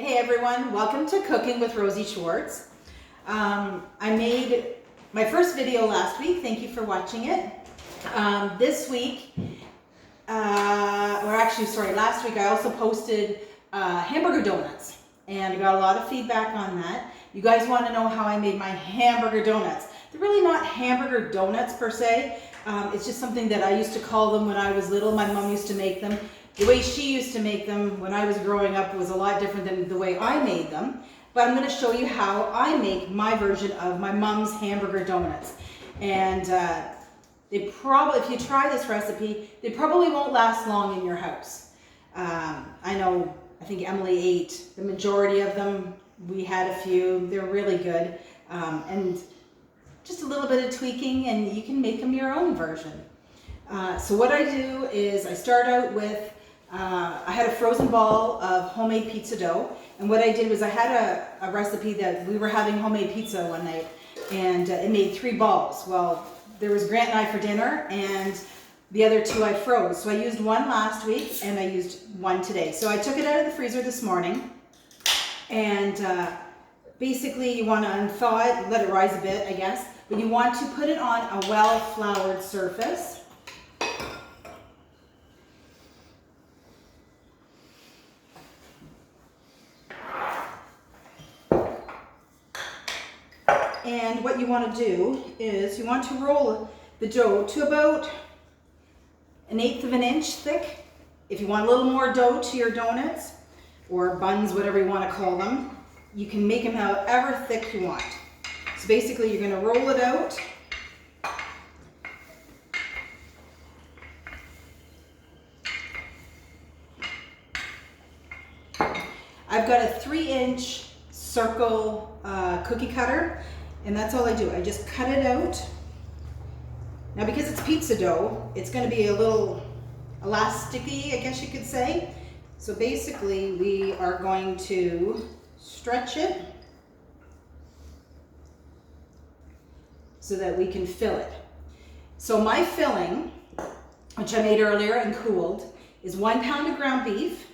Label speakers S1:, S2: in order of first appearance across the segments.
S1: Hey everyone, welcome to Cooking with Rosie Schwartz. I made my first video last week. Thank you for watching it. This week, last week I also posted Hamburger Donuts, and I got a lot of feedback on that. You guys want to know how I made my Hamburger Donuts. They're really not Hamburger Donuts per se. It's just something that I used to call them when I was little. My mom used to make them. The way she used to make them when I was growing up was a lot different than the way I made them. But I'm going to show you how I make my version of my mom's Hamburger Donuts. And they probably, if you try this recipe, they probably won't last long in your house. I think Emily ate the majority of them. We had a few. They're really good. And just a little bit of tweaking and you can make them your own version. So what I do is I start out with, I had a frozen ball of homemade pizza dough, and what I did was I had a recipe that we were having homemade pizza one night, and it made 3 balls. Well, there was Grant and I for dinner, and the other 2 I froze. So I used 1 last week, and I used 1 today. So I took it out of the freezer this morning, and basically you want to unthaw it, let it rise a bit, I guess, but you want to put it on a well-floured surface. And what you want to do is you want to roll the dough to about 1/8 of an inch thick. If you want a little more dough to your donuts or buns, whatever you want to call them, you can make them however thick you want. So basically you're going to roll it out. I've got a 3-inch circle cookie cutter, and that's all I do. I just cut it out. Now because it's pizza dough, it's going to be a little elasticy, I guess you could say. So basically we are going to stretch it so that we can fill it. So my filling, which I made earlier and cooled, is 1 pound of ground beef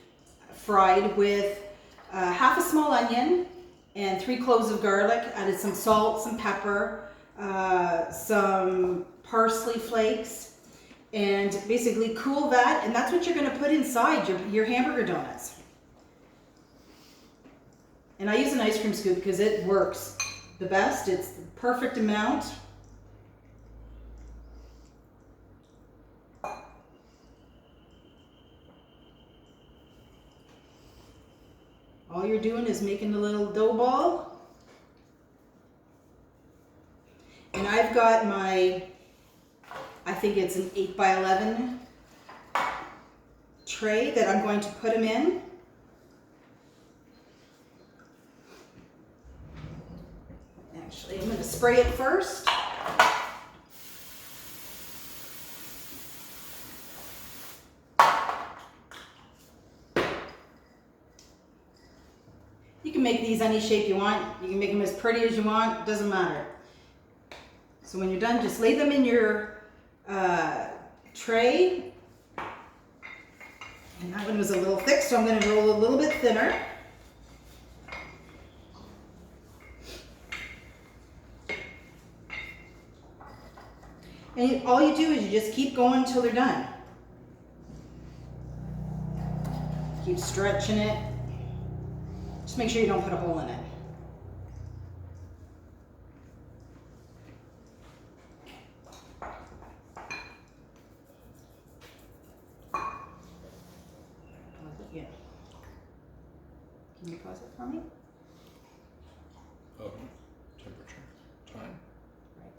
S1: fried with half a small onion and 3 cloves of garlic. Added some salt, some pepper, some parsley flakes, and basically cool that, and that's what you're going to put inside your hamburger donuts. And I use an ice cream scoop because it works the best. It's the perfect amount. All you're doing is making a little dough ball. And I've got my, I think it's an 8 by 11 tray that I'm going to put them in. Actually, I'm going to spray it first. You can make these any shape you want. You can make them as pretty as you want. It doesn't matter. So when you're done, just lay them in your tray. And that one was a little thick, so I'm going to roll a little bit thinner. And all you do is you just keep going until they're done. Keep stretching it. Just make sure you don't put a hole in it. Yeah. Can you pause it for me?
S2: Temperature, time.
S1: Right.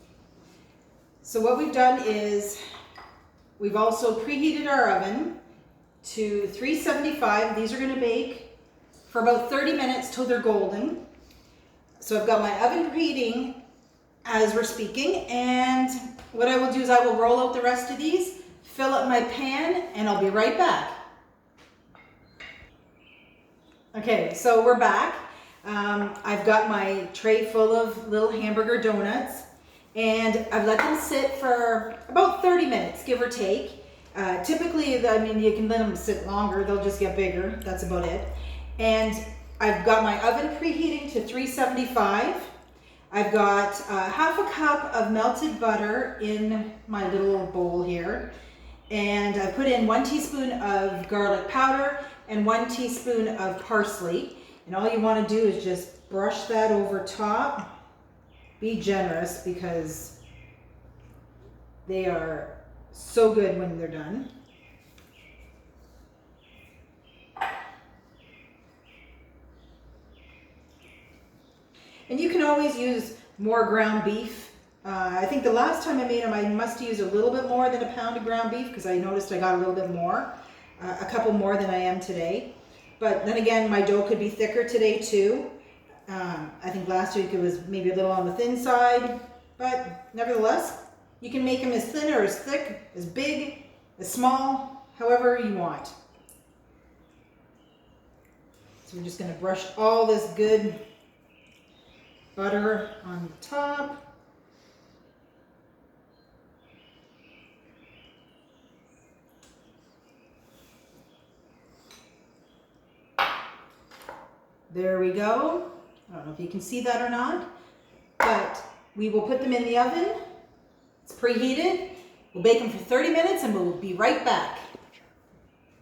S1: So what we've done is we've also preheated our oven to 375. These are going to bake for about 30 minutes till they're golden. So I've got my oven preheating as we're speaking, and what I will do is I will roll out the rest of these, fill up my pan, and I'll be right back. Okay, so we're back. I've got my tray full of little hamburger donuts, and I've let them sit for about 30 minutes, give or take. Typically, I mean, you can let them sit longer, they'll just get bigger, that's about it. And I've got my oven preheating to 375. I've got half a cup of melted butter in my little bowl here. And I put in 1 teaspoon of garlic powder and 1 teaspoon of parsley. And all you want to do is just brush that over top. Be generous because they are so good when they're done. And you can always use more ground beef. I think the last time I made them, I must use a little bit more than a pound of ground beef because I noticed I got a little bit more, a couple more than I am today. But then again, my dough could be thicker today too. I think last week it was maybe a little on the thin side, but nevertheless, you can make them as thin or as thick, as big, as small, however you want. So we're just going to brush all this good butter on the top. There we go. I don't know if you can see that or not, but we will put them in the oven. It's preheated. We'll bake them for 30 minutes and we'll be right back.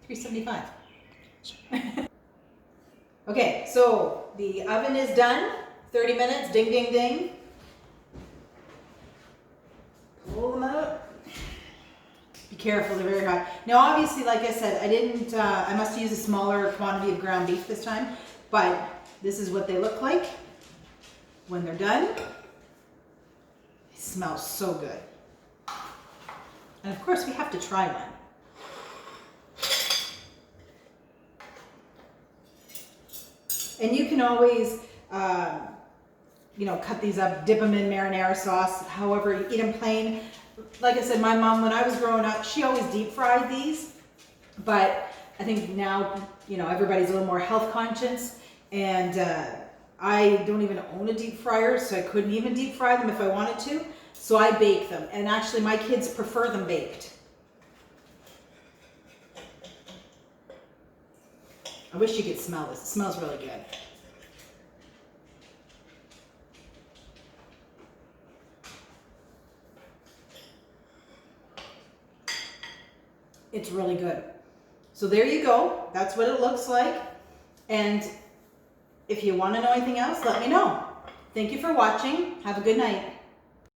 S1: 375. Okay, so the oven is done. 30 minutes, ding, ding, ding. Pull them out. Be careful, they're very hot. Now obviously, like I said, I must use a smaller quantity of ground beef this time. But this is what they look like when they're done. They smell so good. And of course we have to try one. And you can always, cut these up, dip them in marinara sauce, however you eat them plain. Like I said, my mom, when I was growing up, she always deep fried these. But I think now, everybody's a little more health conscious, and I don't even own a deep fryer, so I couldn't even deep fry them if I wanted to. So I bake them, and actually my kids prefer them baked. I wish you could smell this. It smells really good. It's really good. So there you go. That's what it looks like. And if you want to know anything else, let me know. Thank you for watching. Have a good night.